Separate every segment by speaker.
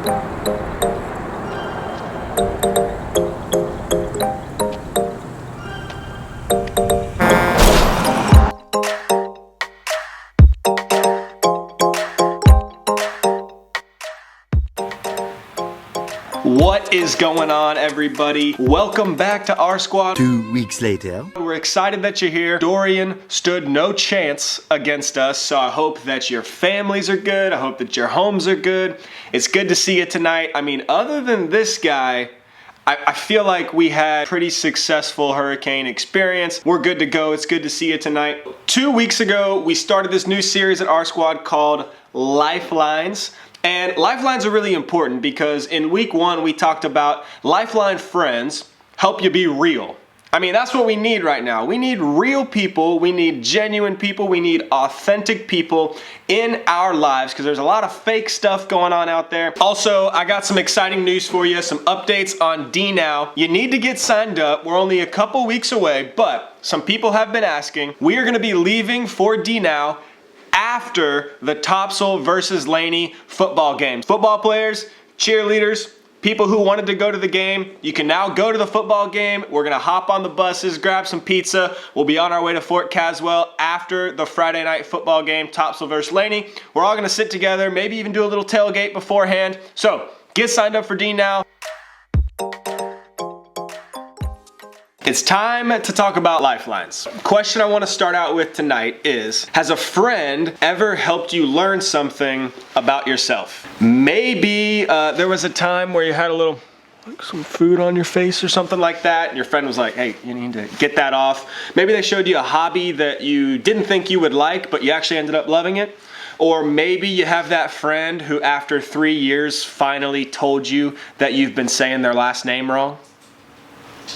Speaker 1: What is going on, everybody? Welcome back to our squad.
Speaker 2: 2 weeks later.
Speaker 1: We're excited that you're here. Dorian stood no chance against us, so I hope that your families are good. I hope that your homes are good. It's good to see you tonight. I mean, other than this guy, I feel like we had pretty successful hurricane experience. We're good to go. It's good to see you tonight. 2 weeks ago, we started this new series at our squad called Lifelines. And lifelines are really important because in week 1, we talked about lifeline friends help you be real. I mean, that's what we need right now. We need real people. We need genuine people. We need authentic people in our lives because there's a lot of fake stuff going on out there. Also, I got some exciting news for you, some updates on DNOW. You need to get signed up. We're only a couple weeks away, but some people have been asking. We are going to be leaving for DNOW after the Topsail versus Laney football games. Football players, cheerleaders, people who wanted to go to the game, you can now go to the football game. We're gonna hop on the buses, grab some pizza. We'll be on our way to Fort Caswell after the Friday night football game, Topsail versus Laney. We're all gonna sit together, maybe even do a little tailgate beforehand. So get signed up for DNOW. It's time to talk about lifelines. Question I want to start out with tonight is, has a friend ever helped you learn something about yourself? Maybe there was a time where you had a little, like some food on your face or something like that, and your friend was like, hey, you need to get that off. Maybe they showed you a hobby that you didn't think you would like, but you actually ended up loving it. Or maybe you have that friend who after 3 years finally told you that you've been saying their last name wrong.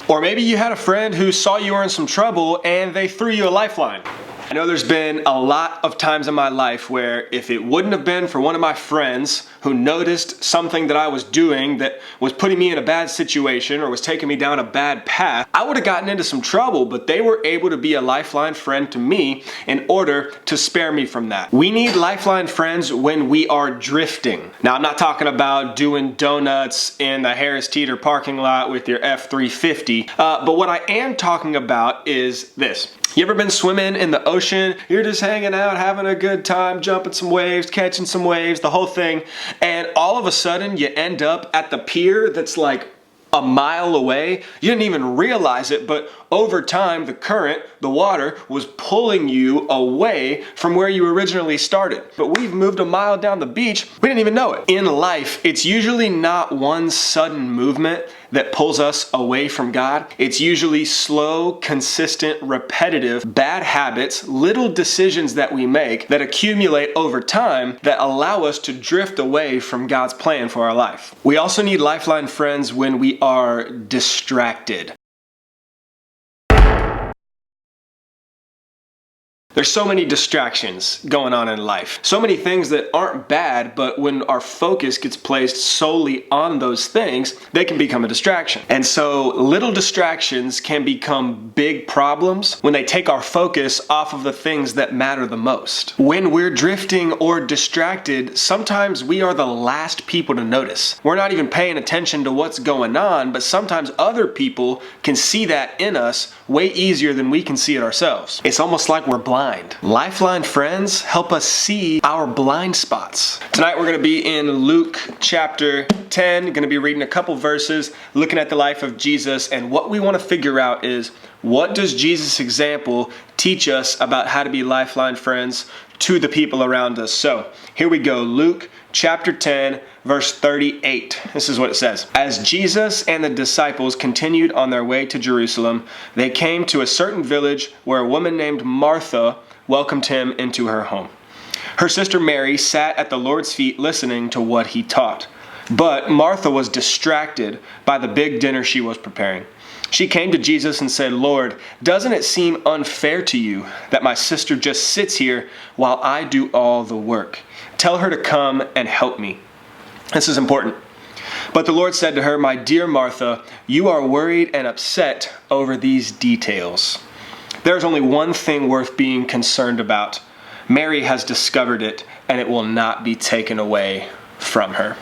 Speaker 1: Or maybe you had a friend who saw you were in some trouble and they threw you a lifeline. I know there's been a lot of times in my life where if it wouldn't have been for one of my friends who noticed something that I was doing that was putting me in a bad situation or was taking me down a bad path, I would have gotten into some trouble, but they were able to be a lifeline friend to me in order to spare me from that. We need lifeline friends when we are drifting. Now, I'm not talking about doing donuts in the Harris Teeter parking lot with your F-350, but what I am talking about is this. You ever been swimming in the ocean? You're just hanging out, having a good time, jumping some waves, catching some waves, the whole thing. And all of a sudden you end up at the pier that's like a mile away. You didn't even realize it, but over time, the current, the water, was pulling you away from where you originally started. But we've moved a mile down the beach, we didn't even know it. In life, it's usually not one sudden movement that pulls us away from God. It's usually slow, consistent, repetitive, bad habits, little decisions that we make that accumulate over time that allow us to drift away from God's plan for our life. We also need lifeline friends when we are distracted. There's so many distractions going on in life. So many things that aren't bad, but when our focus gets placed solely on those things, they can become a distraction. And so little distractions can become big problems when they take our focus off of the things that matter the most. When we're drifting or distracted, sometimes we are the last people to notice. We're not even paying attention to what's going on, but sometimes other people can see that in us way easier than we can see it ourselves. It's almost like we're blind. Lifeline friends help us see our blind spots. Tonight we're going to be in Luke chapter 10, going to be reading a couple verses, looking at the life of Jesus, and what we want to figure out is, what does Jesus' example teach us about how to be lifeline friends to the people around us? So here we go, Luke chapter 10, verse 38. This is what it says. As Jesus and the disciples continued on their way to Jerusalem, they came to a certain village where a woman named Martha welcomed him into her home. Her sister Mary sat at the Lord's feet listening to what he taught. But Martha was distracted by the big dinner she was preparing. She came to Jesus and said, "Lord, doesn't it seem unfair to you that my sister just sits here while I do all the work? Tell her to come and help me." This is important. But the Lord said to her, "My dear Martha, you are worried and upset over these details. There's only one thing worth being concerned about. Mary has discovered it, and it will not be taken away from her."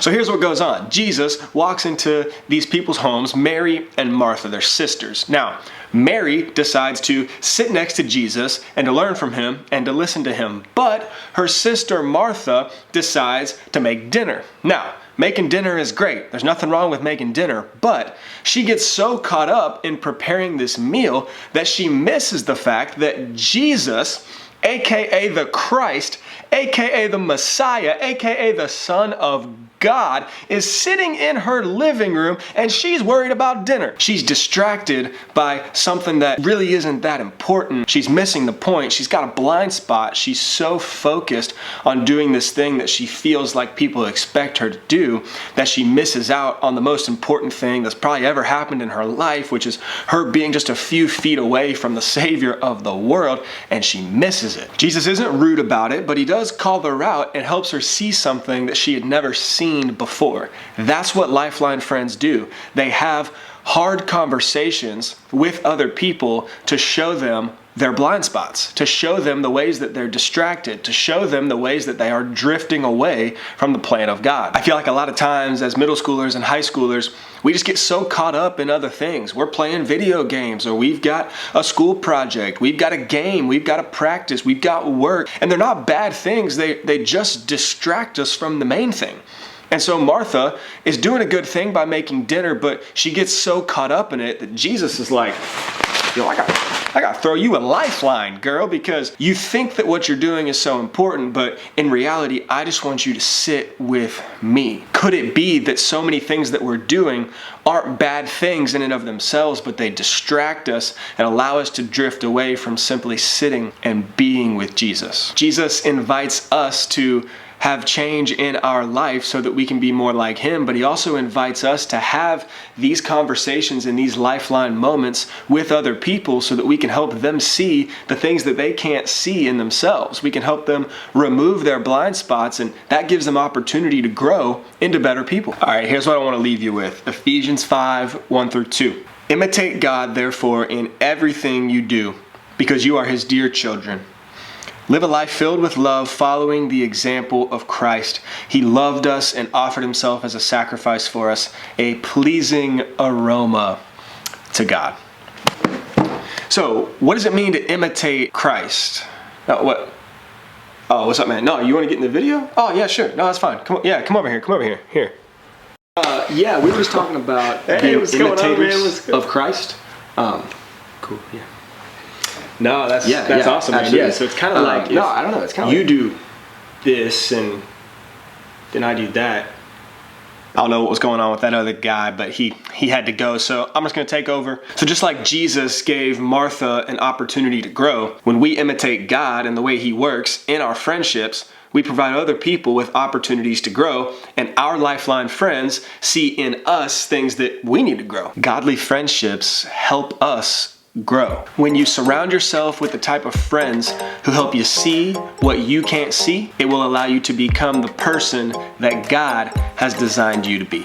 Speaker 1: So here's what goes on. Jesus walks into these people's homes, Mary and Martha, they're sisters. Now, Mary decides to sit next to Jesus and to learn from him and to listen to him. But her sister Martha decides to make dinner. Now, making dinner is great. There's nothing wrong with making dinner, but she gets so caught up in preparing this meal that she misses the fact that Jesus, aka the Christ, aka the Messiah, aka the Son of God, is sitting in her living room and she's worried about dinner. She's distracted by something that really isn't that important. She's missing the point. She's got a blind spot. She's so focused on doing this thing that she feels like people expect her to do that she misses out on the most important thing that's probably ever happened in her life, which is her being just a few feet away from the Savior of the world, and she misses it. Jesus isn't rude about it, but he does call her out and helps her see something that she had never seen before. That's what Lifeline friends do. They have hard conversations with other people to show them their blind spots, to show them the ways that they're distracted, to show them the ways that they are drifting away from the plan of God. I feel like a lot of times as middle schoolers and high schoolers, we just get so caught up in other things. We're playing video games, or we've got a school project, we've got a game, we've got a practice, we've got work, and they're not bad things. They just distract us from the main thing. And so Martha is doing a good thing by making dinner, but she gets so caught up in it that Jesus is like, yo, I got to throw you a lifeline, girl, because you think that what you're doing is so important, but in reality, I just want you to sit with me. Could it be that so many things that we're doing aren't bad things in and of themselves, but they distract us and allow us to drift away from simply sitting and being with Jesus? Jesus invites us to have change in our life so that we can be more like him, but he also invites us to have these conversations and these lifeline moments with other people so that we can help them see the things that they can't see in themselves. We can help them remove their blind spots, and that gives them opportunity to grow into better people. All right, here's what I want to leave you with. Ephesians 5:1-2. Imitate God, therefore, in everything you do, because you are his dear children. Live a life filled with love, following the example of Christ. He loved us and offered himself as a sacrifice for us, a pleasing aroma to God. So, what does it mean to imitate Christ? What? Oh, what's up, man? No, you want to get in the video? Oh, yeah, sure. No, that's fine. Come on. Yeah, come over here. Come over here. Here. Yeah, we were just talking about being imitators of Christ. Cool. Yeah. No, that's awesome, man. Yeah, so it's kind of like, no, I don't know. It's kind of you do this and then I do that. I don't know what was going on with that other guy, but he had to go, so I'm just going to take over. So just like Jesus gave Martha an opportunity to grow, when we imitate God and the way he works in our friendships, we provide other people with opportunities to grow, and our Lifeline friends see in us things that we need to grow. Godly friendships help us grow. When you surround yourself with the type of friends who help you see what you can't see, it will allow you to become the person that God has designed you to be.